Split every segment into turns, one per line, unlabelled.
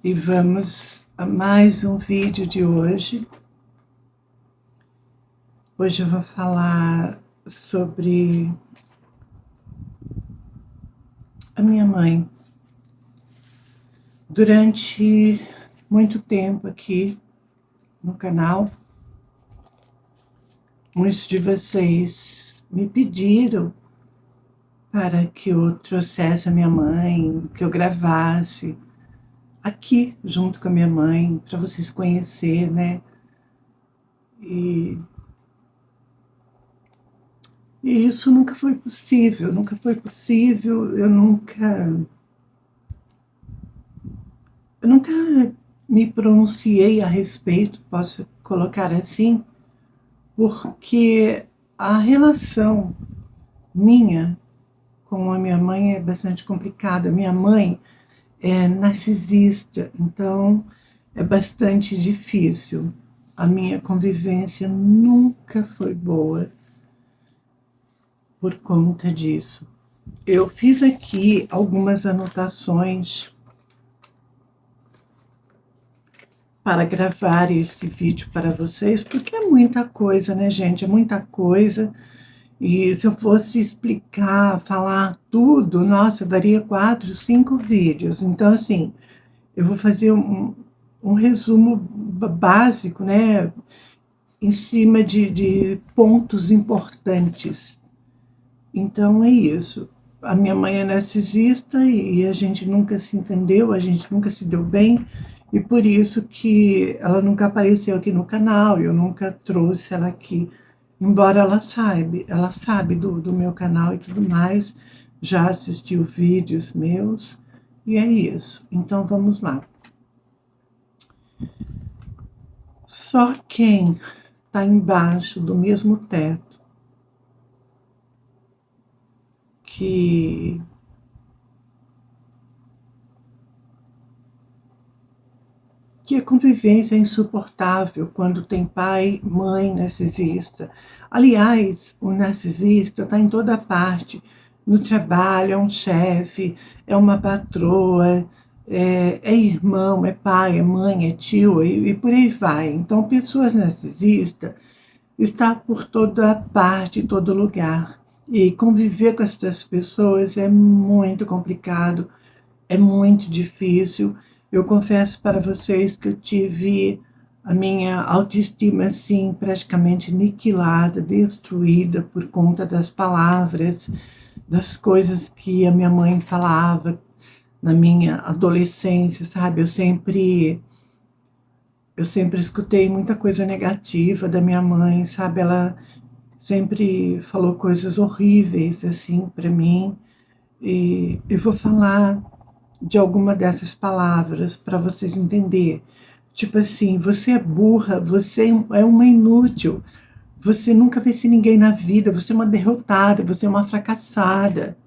e vamos a mais um vídeo de hoje. Hoje eu vou falar sobre a minha mãe. Durante muito tempo aqui no canal, muitos de vocês me pediram para que eu trouxesse a minha mãe, que eu gravasse aqui junto com a minha mãe, para vocês conhecerem, né? E isso nunca foi possível, eu nunca me pronunciei a respeito, posso colocar assim, porque a relação minha com a minha mãe é bastante complicada. Minha mãe é narcisista, então é bastante difícil. A minha convivência nunca foi boa por conta disso. Eu fiz aqui algumas anotações para gravar este vídeo para vocês, porque é muita coisa, né, gente? É muita coisa. E se eu fosse explicar, falar tudo, nossa, eu daria 4, 5 vídeos. Então, assim, eu vou fazer um resumo básico, né, em cima de pontos importantes. Então, é isso. A minha mãe é narcisista e a gente nunca se entendeu, a gente nunca se deu bem, e por isso que ela nunca apareceu aqui no canal, eu nunca trouxe ela aqui, embora ela sabe do meu canal e tudo mais, já assistiu vídeos meus, e é isso. Então, vamos lá. Só quem está embaixo do mesmo teto que a convivência é insuportável quando tem pai, mãe narcisista. Aliás, o narcisista está em toda parte. No trabalho, é um chefe, é uma patroa, é irmão, é pai, é mãe, é tio, e por aí vai. Então, pessoas narcisistas estão por toda parte, em todo lugar. E conviver com essas pessoas é muito complicado, é muito difícil. Eu confesso para vocês que eu tive a minha autoestima assim praticamente aniquilada, destruída por conta das palavras, das coisas que a minha mãe falava na minha adolescência, sabe? Eu sempre escutei muita coisa negativa da minha mãe, sabe? Ela sempre falou coisas horríveis assim para mim. E eu vou falar de alguma dessas palavras para vocês entenderem. Tipo assim, você é burra, você é uma inútil, você nunca vai ser ninguém na vida, você é uma derrotada, você é uma fracassada.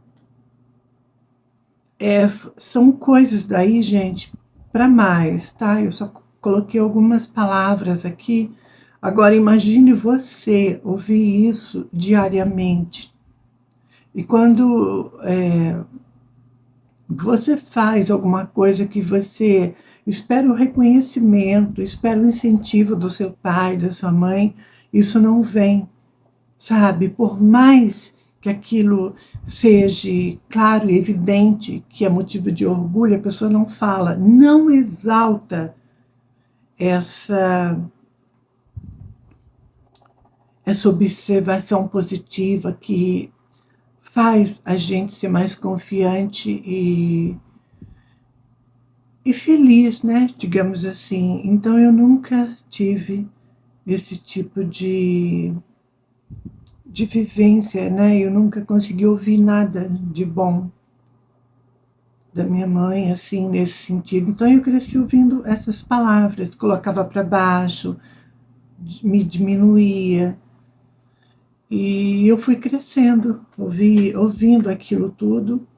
São coisas daí, gente, para mais, tá? Eu só coloquei algumas palavras aqui. Agora imagine você ouvir isso diariamente. E quando você faz alguma coisa que você espera o reconhecimento, espera o incentivo do seu pai, da sua mãe, isso não vem, sabe? Por mais que aquilo seja claro e evidente que é motivo de orgulho, a pessoa não fala, não exalta essa observação positiva que faz a gente ser mais confiante e feliz, né? Digamos assim. Então eu nunca tive esse tipo de vivência, né? Eu nunca consegui ouvir nada de bom da minha mãe, assim, nesse sentido. Então eu cresci ouvindo essas palavras, colocava para baixo, me diminuía. E eu fui crescendo, ouvindo aquilo tudo.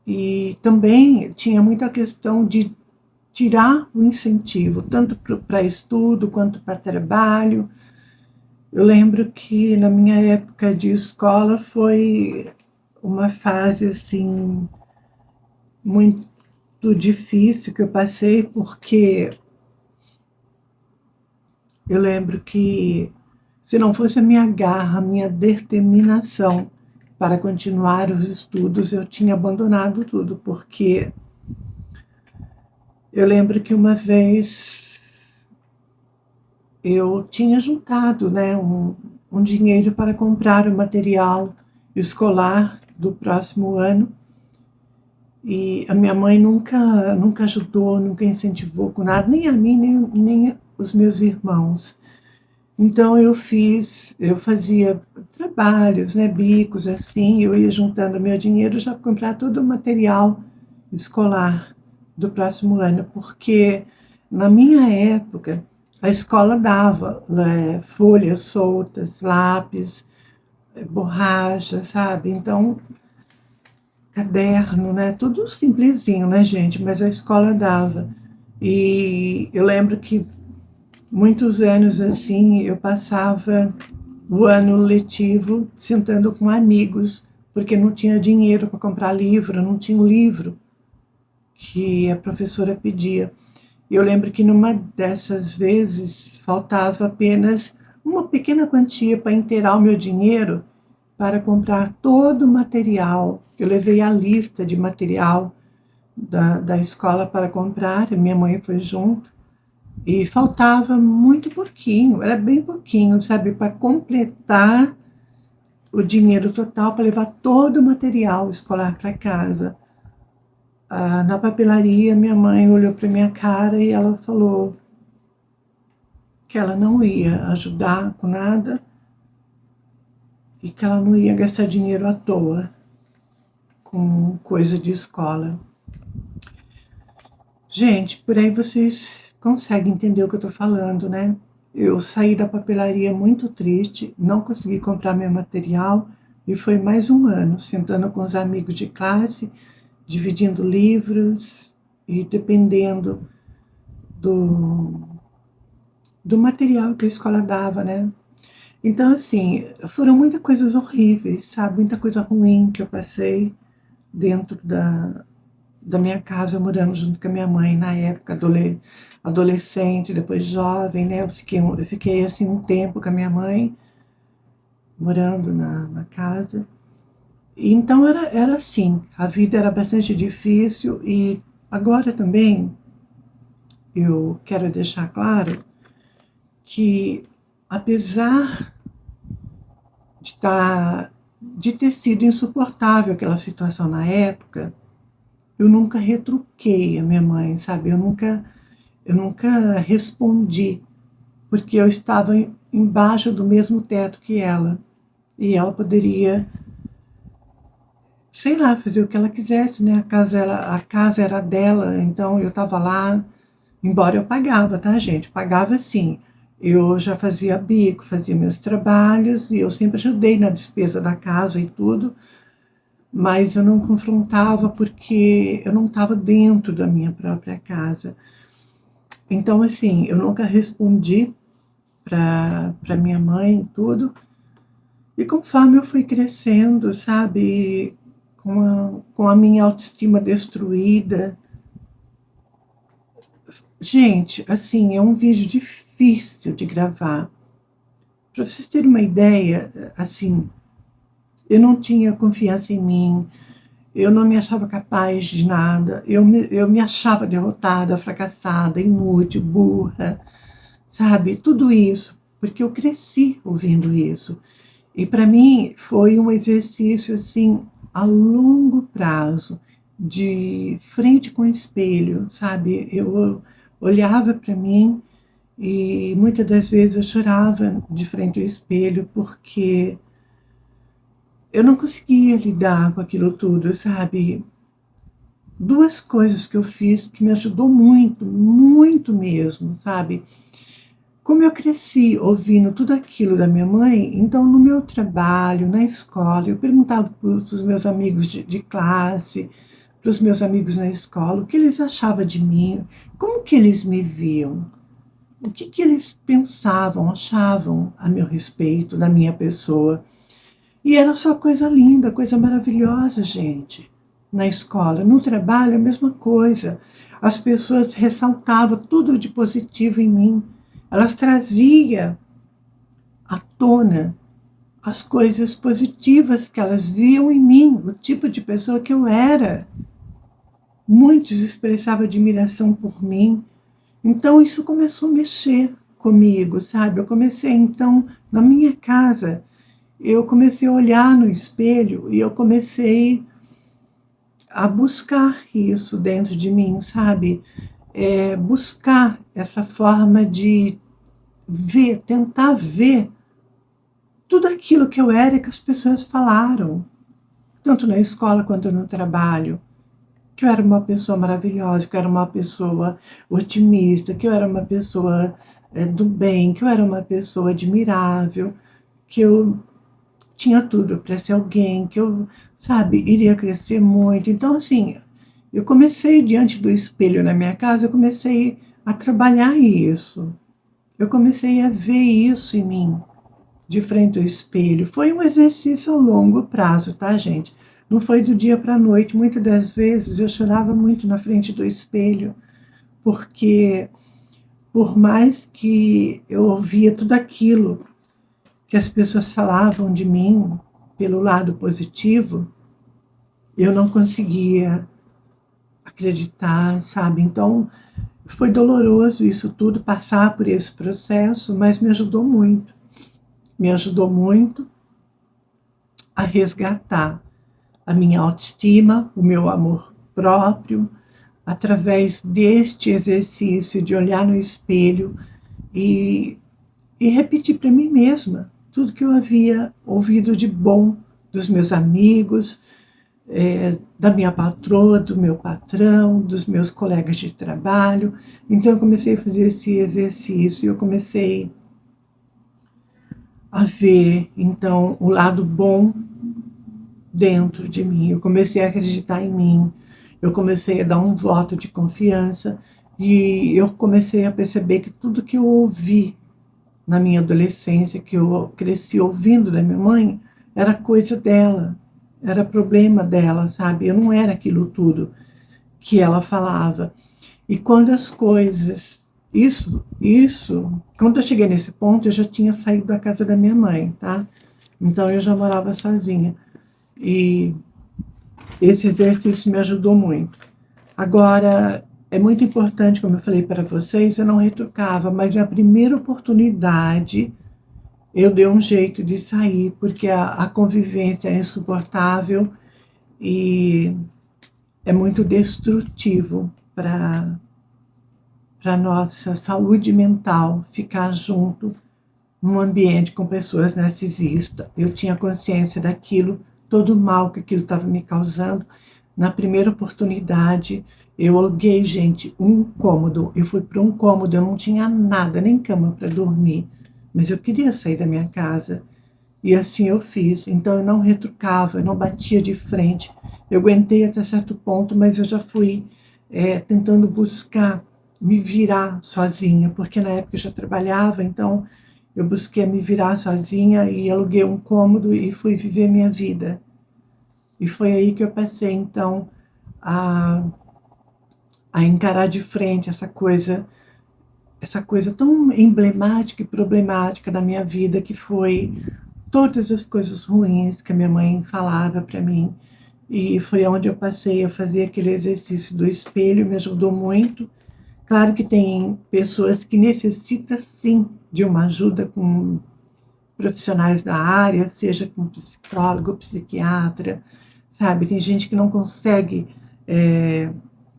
E também tinha muita questão de tirar o incentivo, tanto para estudo quanto para trabalho. Eu lembro que na minha época de escola foi uma fase assim muito difícil que eu passei, porque eu lembro que, se não fosse a minha garra, a minha determinação para continuar os estudos, eu tinha abandonado tudo, porque eu lembro que uma vez eu tinha juntado, né, um dinheiro para comprar o material escolar do próximo ano, e a minha mãe nunca ajudou, nunca incentivou com nada, nem a mim, nem os meus irmãos. Então eu fazia trabalhos, né, bicos assim, eu ia juntando meu dinheiro já para comprar todo o material escolar do próximo ano, porque na minha época a escola dava, né, folhas soltas, lápis, borracha, sabe? Então, caderno, né? Tudo simplesinho, né, gente? Mas a escola dava. E eu lembro que muitos anos assim, eu passava o ano letivo sentando com amigos, porque não tinha dinheiro para comprar livro, não tinha um livro que a professora pedia. E eu lembro que numa dessas vezes faltava apenas uma pequena quantia para inteirar o meu dinheiro para comprar todo o material. Eu levei a lista de material da escola para comprar, minha mãe foi junto. E faltava muito pouquinho, era bem pouquinho, sabe, para completar o dinheiro total para levar todo o material escolar para casa. Na papelaria, minha mãe olhou para minha cara e ela falou que ela não ia ajudar com nada e que ela não ia gastar dinheiro à toa com coisa de escola. Gente, por aí vocês conseguem entender o que eu estou falando, né? Eu saí da papelaria muito triste, não consegui comprar meu material e foi mais um ano sentando com os amigos de classe, dividindo livros e dependendo do, do material que a escola dava, né? Então, assim, foram muitas coisas horríveis, sabe? Muita coisa ruim que eu passei dentro da minha casa, morando junto com a minha mãe, na época, adolescente, depois jovem, né? Eu fiquei assim, um tempo com a minha mãe, morando na casa. E então, era assim, a vida era bastante difícil e agora também eu quero deixar claro que, apesar de ter sido insuportável aquela situação na época, eu nunca retruquei a minha mãe, sabe? Eu nunca respondi, porque eu estava embaixo do mesmo teto que ela. E ela poderia, sei lá, fazer o que ela quisesse, né? A casa era dela, então eu estava lá, embora eu pagava, tá, gente? Pagava sim. Eu já fazia bico, fazia meus trabalhos, e eu sempre ajudei na despesa da casa e tudo, mas eu não confrontava porque eu não estava dentro da minha própria casa. Então, assim, eu nunca respondi para minha mãe e tudo. E conforme eu fui crescendo, sabe, com a minha autoestima destruída. Gente, assim, é um vídeo difícil de gravar. Para vocês terem uma ideia, assim, eu não tinha confiança em mim, eu não me achava capaz de nada, eu me achava derrotada, fracassada, inútil, burra, sabe? Tudo isso, porque eu cresci ouvindo isso. E para mim foi um exercício assim a longo prazo, de frente com o espelho, sabe? Eu olhava para mim e muitas das vezes eu chorava de frente ao espelho porque eu não conseguia lidar com aquilo tudo, sabe? Duas coisas que eu fiz que me ajudou muito, muito mesmo, sabe? Como eu cresci ouvindo tudo aquilo da minha mãe, então no meu trabalho, na escola, eu perguntava para os meus amigos de classe, para os meus amigos na escola, o que eles achavam de mim, como que eles me viam, o que eles pensavam, achavam a meu respeito, da minha pessoa. E era só coisa linda, coisa maravilhosa, gente. na escola. No trabalho, a mesma coisa. As pessoas ressaltavam tudo de positivo em mim. Elas traziam à tona as coisas positivas que elas viam em mim, o tipo de pessoa que eu era. Muitos expressavam admiração por mim. Então, isso começou a mexer comigo, sabe? Eu comecei, então, na minha casa, eu comecei a olhar no espelho e eu comecei a buscar isso dentro de mim, sabe? Buscar essa forma de ver, tentar ver tudo aquilo que eu era e que as pessoas falaram, tanto na escola quanto no trabalho, que eu era uma pessoa maravilhosa, que eu era uma pessoa otimista, que eu era uma pessoa do bem, que eu era uma pessoa admirável, que eu tinha tudo para ser alguém, que eu, sabe, iria crescer muito. Então, assim, eu comecei diante do espelho na minha casa, eu comecei a trabalhar isso. Eu comecei a ver isso em mim, de frente ao espelho. Foi um exercício a longo prazo, tá, gente? Não foi do dia para a noite. Muitas das vezes eu chorava muito na frente do espelho, porque por mais que eu ouvia tudo aquilo que as pessoas falavam de mim pelo lado positivo, eu não conseguia acreditar, sabe? Então, foi doloroso isso tudo, passar por esse processo, mas me ajudou muito. Me ajudou muito a resgatar a minha autoestima, o meu amor próprio, através deste exercício de olhar no espelho e, e repetir para mim mesma tudo que eu havia ouvido de bom dos meus amigos, da minha patroa, do meu patrão, dos meus colegas de trabalho. Então eu comecei a fazer esse exercício, eu comecei a ver, então, o lado bom dentro de mim. Eu comecei a acreditar em mim, eu comecei a dar um voto de confiança e eu comecei a perceber que tudo que eu ouvi na minha adolescência, que eu cresci ouvindo da minha mãe, era coisa dela, era problema dela, sabe? Eu não era aquilo tudo que ela falava. E quando as coisas, quando eu cheguei nesse ponto, eu já tinha saído da casa da minha mãe, tá? Então eu já morava sozinha. E esse exercício me ajudou muito. Agora, é muito importante, como eu falei para vocês, eu não retrucava, mas na primeira oportunidade eu dei um jeito de sair, porque a convivência é insuportável e é muito destrutivo para a nossa saúde mental ficar junto num ambiente com pessoas narcisistas. Eu tinha consciência daquilo, todo o mal que aquilo estava me causando. Na primeira oportunidade, eu aluguei, gente, um cômodo. Eu fui para um cômodo, eu não tinha nada, nem cama para dormir. Mas eu queria sair da minha casa. E assim eu fiz. Então eu não retrucava, eu não batia de frente. Eu aguentei até certo ponto, mas eu já fui tentando buscar me virar sozinha, porque na época eu já trabalhava, então eu busquei me virar sozinha e aluguei um cômodo e fui viver minha vida. E foi aí que eu passei, então, a, a encarar de frente essa coisa tão emblemática e problemática da minha vida, que foi todas as coisas ruins que a minha mãe falava para mim. E foi onde eu passei a fazer aquele exercício do espelho, me ajudou muito. Claro que tem pessoas que necessitam, sim, de uma ajuda com profissionais da área, seja com psicólogo, psiquiatra, sabe? Tem gente que não consegue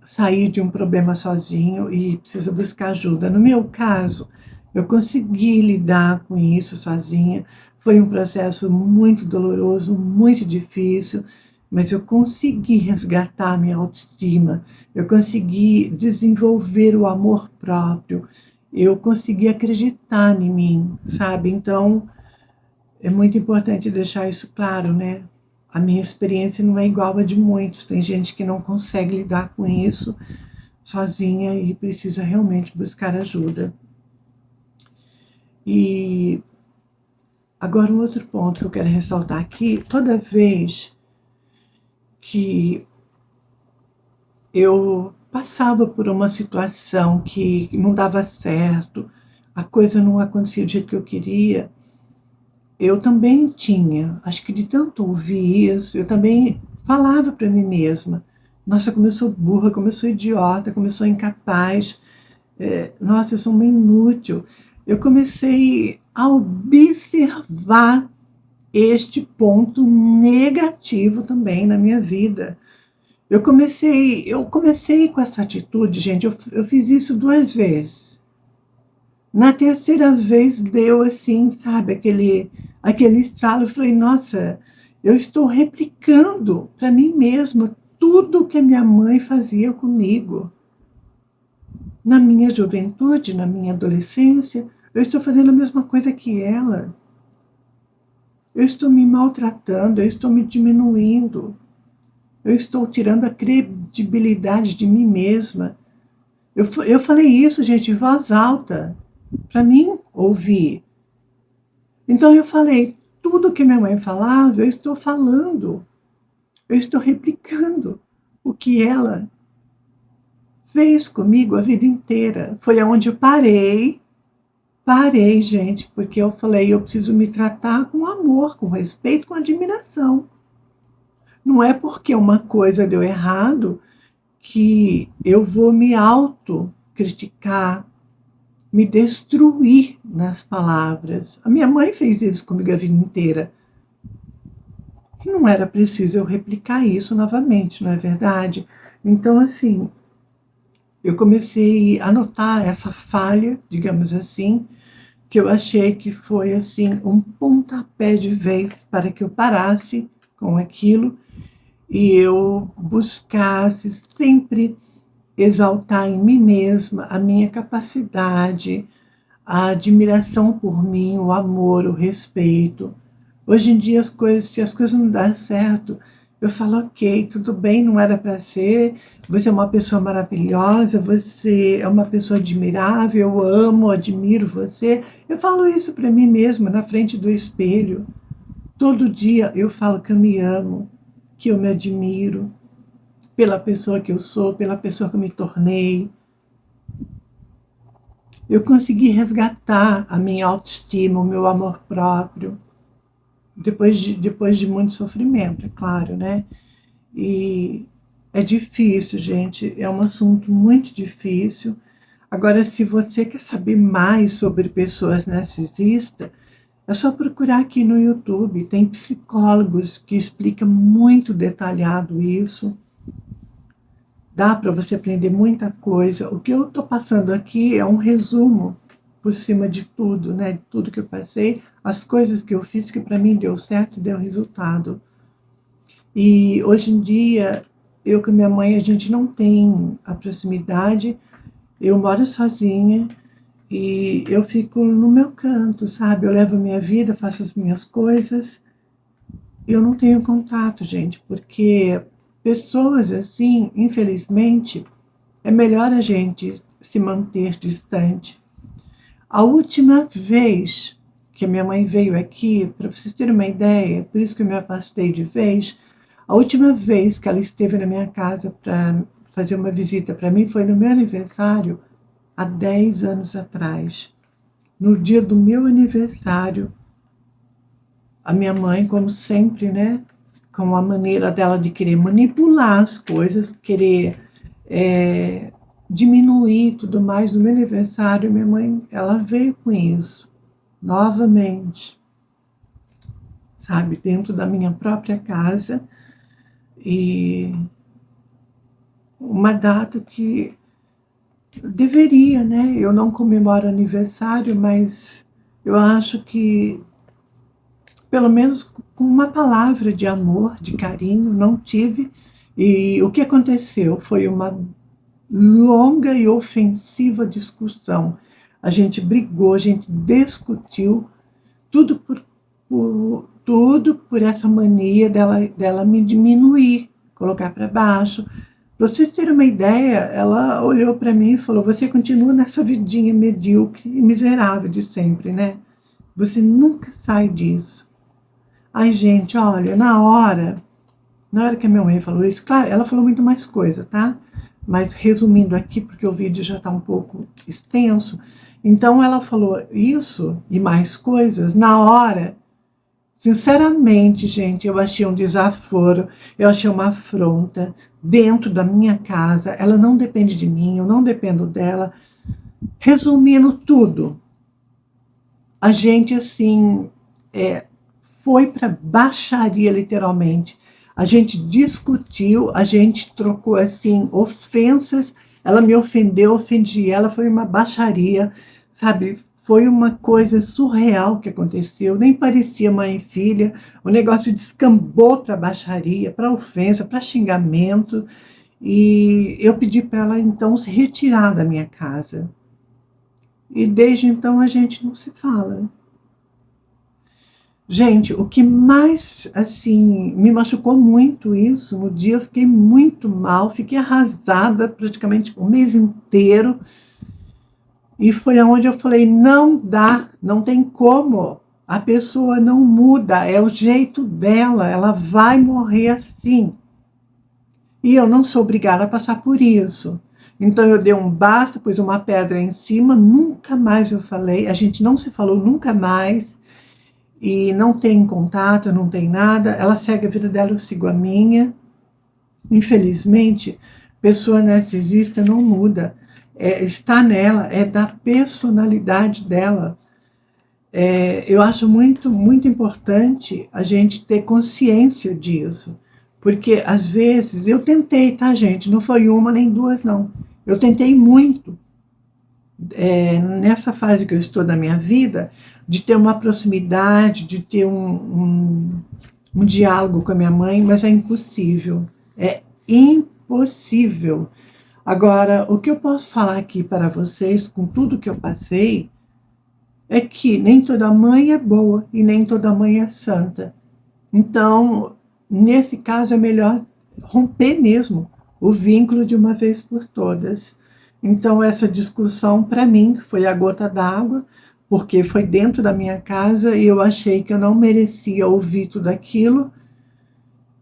sair de um problema sozinho e precisa buscar ajuda. No meu caso, eu consegui lidar com isso sozinha. Foi um processo muito doloroso, muito difícil, mas eu consegui resgatar minha autoestima, eu consegui desenvolver o amor próprio, eu consegui acreditar em mim, sabe? Então, é muito importante deixar isso claro, né? A minha experiência não é igual a de muitos. Tem gente que não consegue lidar com isso sozinha e precisa realmente buscar ajuda. E agora um outro ponto que eu quero ressaltar aqui, toda vez que eu passava por uma situação que não dava certo, a coisa não acontecia do jeito que eu queria, eu também tinha, acho que de tanto ouvir isso, eu também falava para mim mesma: nossa, como eu sou burra, como eu sou idiota, como eu sou incapaz, nossa, eu sou uma inútil. Eu comecei a observar este ponto negativo também na minha vida. Eu comecei com essa atitude, gente, eu fiz isso 2 vezes. Na terceira vez deu assim, sabe, aquele estralo. Eu falei, nossa, eu estou replicando para mim mesma tudo que a minha mãe fazia comigo. Na minha juventude, na minha adolescência, eu estou fazendo a mesma coisa que ela. Eu estou me maltratando, eu estou me diminuindo. Eu estou tirando a credibilidade de mim mesma. Eu falei isso, gente, em voz alta, para mim ouvir. Então eu falei, tudo que minha mãe falava, eu estou falando. Eu estou replicando o que ela fez comigo a vida inteira. Foi aonde eu parei, gente, porque eu falei, eu preciso me tratar com amor, com respeito, com admiração. Não é porque uma coisa deu errado que eu vou me auto-criticar, me destruir nas palavras. A minha mãe fez isso comigo a vida inteira. E não era preciso eu replicar isso novamente, não é verdade? Então, assim, eu comecei a notar essa falha, digamos assim, que eu achei que foi assim um pontapé de vez para que eu parasse com aquilo e eu buscasse sempre exaltar em mim mesma a minha capacidade, a admiração por mim, o amor, o respeito. Hoje em dia, se as coisas não dão certo, eu falo, ok, tudo bem, não era para ser, você é uma pessoa maravilhosa, você é uma pessoa admirável, eu amo, admiro você. Eu falo isso para mim mesma, na frente do espelho. Todo dia eu falo que eu me amo, que eu me admiro pela pessoa que eu sou, pela pessoa que eu me tornei. Eu consegui resgatar a minha autoestima, o meu amor próprio, depois de muito sofrimento, é claro, né? E é difícil, gente, é um assunto muito difícil. Agora, se você quer saber mais sobre pessoas narcisistas, é só procurar aqui no YouTube. Tem psicólogos que explicam muito detalhado isso. Dá para você aprender muita coisa. O que eu estou passando aqui é um resumo por cima de tudo, né? De tudo que eu passei, as coisas que eu fiz que para mim deu certo e deu resultado. E hoje em dia, eu com minha mãe, a gente não tem a proximidade. Eu moro sozinha e eu fico no meu canto, sabe? Eu levo a minha vida, faço as minhas coisas. Eu não tenho contato, gente, porque pessoas assim, infelizmente, é melhor a gente se manter distante. A última vez que a minha mãe veio aqui, para vocês terem uma ideia, por isso que eu me afastei de vez, a última vez que ela esteve na minha casa para fazer uma visita para mim foi no meu aniversário, há 10 anos atrás. No dia do meu aniversário, a minha mãe, como sempre, né, com a maneira dela de querer manipular as coisas, querer diminuir tudo mais. No meu aniversário, minha mãe, ela veio com isso, novamente, sabe, dentro da minha própria casa, e uma data que deveria, né, eu não comemoro aniversário, mas eu acho que, pelo menos com uma palavra de amor, de carinho, não tive. E o que aconteceu foi uma longa e ofensiva discussão. A gente brigou, a gente discutiu, tudo por essa mania dela me diminuir, colocar para baixo. Para vocês terem uma ideia, ela olhou para mim e falou: você continua nessa vidinha medíocre e miserável de sempre, né? Você nunca sai disso. Ai, gente, olha, na hora Na hora que a minha mãe falou isso, claro, ela falou muito mais coisa, tá? Mas resumindo aqui, porque o vídeo já está um pouco extenso, então ela falou isso e mais coisas na hora. Sinceramente, gente, eu achei um desaforo, eu achei uma afronta dentro da minha casa. Ela não depende de mim, eu não dependo dela. Resumindo tudo, a gente, assim, foi para baixaria, literalmente. A gente discutiu, a gente trocou, assim, ofensas. Ela me ofendeu, ofendi ela, foi uma baixaria, sabe? Foi uma coisa surreal que aconteceu, nem parecia mãe e filha. O negócio descambou para baixaria, para ofensa, para xingamento. E eu pedi para ela, então, se retirar da minha casa. E desde então a gente não se fala. Gente, o que mais, assim, me machucou muito isso, no dia eu fiquei muito mal, fiquei arrasada praticamente o mês inteiro. E foi aonde eu falei, não dá, não tem como. A pessoa não muda, é o jeito dela, ela vai morrer assim. E eu não sou obrigada a passar por isso. Então eu dei um basta, pus uma pedra em cima, nunca mais eu falei, a gente não se falou nunca mais. E não tem contato, não tem nada, ela segue a vida dela, eu sigo a minha. Infelizmente, pessoa narcisista não muda, está nela, é da personalidade dela. Eu acho muito, muito importante a gente ter consciência disso, porque às vezes, eu tentei, tá gente, não foi uma nem duas não, eu tentei muito, nessa fase que eu estou da minha vida, de ter uma proximidade, de ter um diálogo com a minha mãe, mas é impossível. É impossível. Agora, o que eu posso falar aqui para vocês, com tudo que eu passei, é que nem toda mãe é boa e nem toda mãe é santa. Então, nesse caso, é melhor romper mesmo o vínculo de uma vez por todas. Então, essa discussão, para mim, foi a gota d'água, porque foi dentro da minha casa e eu achei que eu não merecia ouvir tudo aquilo.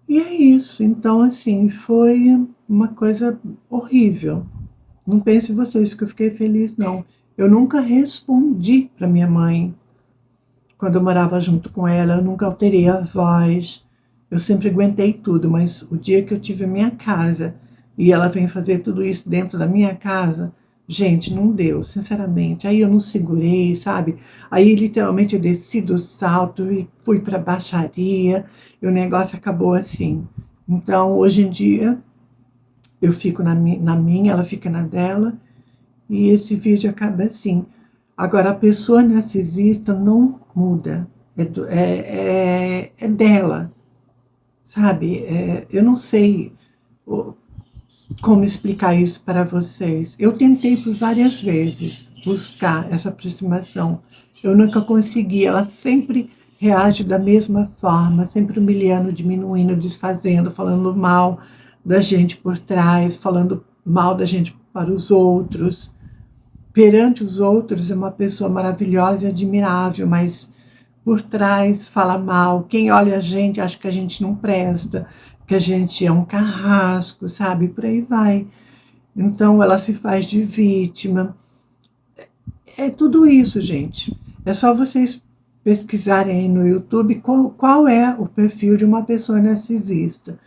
E é isso. Então, assim, foi uma coisa horrível. Não pense vocês que eu fiquei feliz, não. Eu nunca respondi para minha mãe quando eu morava junto com ela, eu nunca alterei a voz, eu sempre aguentei tudo, mas o dia que eu tive a minha casa e ela vem fazer tudo isso dentro da minha casa, gente, não deu, sinceramente. Aí eu não segurei, sabe? Aí literalmente eu desci do salto e fui para a baixaria e o negócio acabou assim. Então, hoje em dia, eu fico na minha, ela fica na dela, e esse vídeo acaba assim. Agora, a pessoa narcisista não muda. É dela, sabe? Eu não sei como explicar isso para vocês. Eu tentei por várias vezes buscar essa aproximação. Eu nunca consegui. Ela sempre reage da mesma forma, sempre humilhando, diminuindo, desfazendo, falando mal da gente por trás, falando mal da gente para os outros. Perante os outros é uma pessoa maravilhosa e admirável, mas por trás fala mal. Quem olha a gente acha que a gente não presta, que a gente é um carrasco, sabe? Por aí vai. Então ela se faz de vítima. É tudo isso, gente. É só vocês pesquisarem aí no YouTube qual é o perfil de uma pessoa narcisista.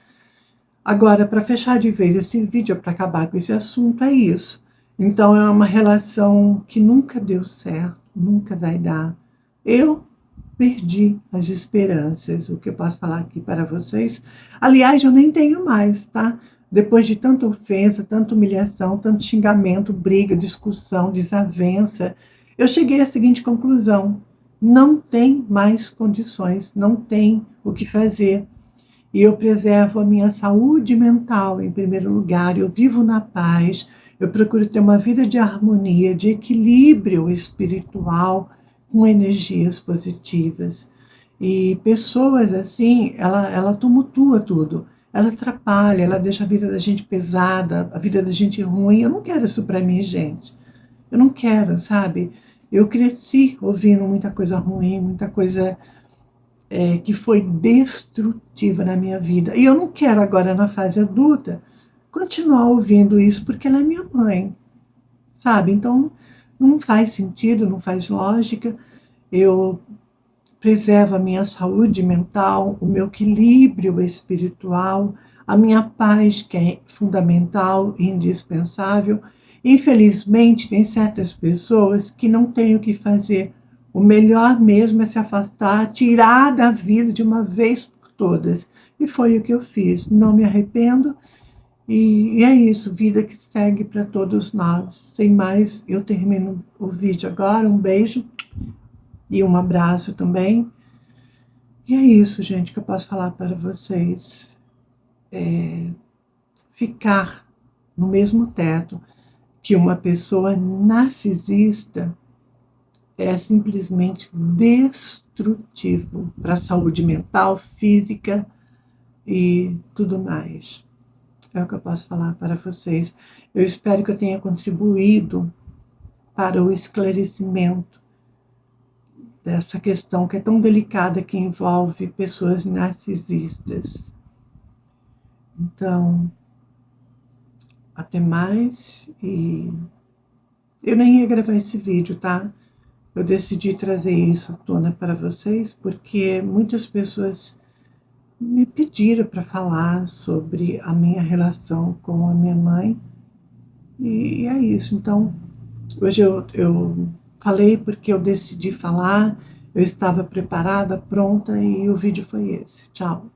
Agora, para fechar de vez esse vídeo, para acabar com esse assunto, é isso. Então, é uma relação que nunca deu certo, nunca vai dar. Eu perdi as esperanças, o que eu posso falar aqui para vocês. Aliás, eu nem tenho mais, tá? Depois de tanta ofensa, tanta humilhação, tanto xingamento, briga, discussão, desavença, eu cheguei à seguinte conclusão: não tem mais condições, não tem o que fazer. E eu preservo a minha saúde mental em primeiro lugar, eu vivo na paz, eu procuro ter uma vida de harmonia, de equilíbrio espiritual com energias positivas. E pessoas assim, ela tumultua tudo, ela atrapalha, ela deixa a vida da gente pesada, a vida da gente ruim. Eu não quero isso para mim, gente. Eu não quero, sabe? Eu cresci ouvindo muita coisa ruim, muita coisa que foi destrutiva na minha vida. E eu não quero agora, na fase adulta, continuar ouvindo isso, porque ela é minha mãe, sabe? Então, não faz sentido, não faz lógica. Eu preservo a minha saúde mental, o meu equilíbrio espiritual, a minha paz, que é fundamental e indispensável. Infelizmente, tem certas pessoas que não têm o que fazer. O melhor mesmo é se afastar, tirar da vida de uma vez por todas. E foi o que eu fiz. Não me arrependo. E é isso, vida que segue para todos nós. Sem mais, eu termino o vídeo agora. Um beijo e um abraço também. E é isso, gente, que eu posso falar para vocês. Ficar no mesmo teto que uma pessoa narcisista é simplesmente destrutivo para a saúde mental, física e tudo mais. É o que eu posso falar para vocês. Eu espero que eu tenha contribuído para o esclarecimento dessa questão que é tão delicada, que envolve pessoas narcisistas. Então, até mais. E eu nem ia gravar esse vídeo, tá? Eu decidi trazer isso à tona para vocês porque muitas pessoas me pediram para falar sobre a minha relação com a minha mãe. E é isso. Então, hoje eu falei porque eu decidi falar, eu estava preparada, pronta, e o vídeo foi esse. Tchau.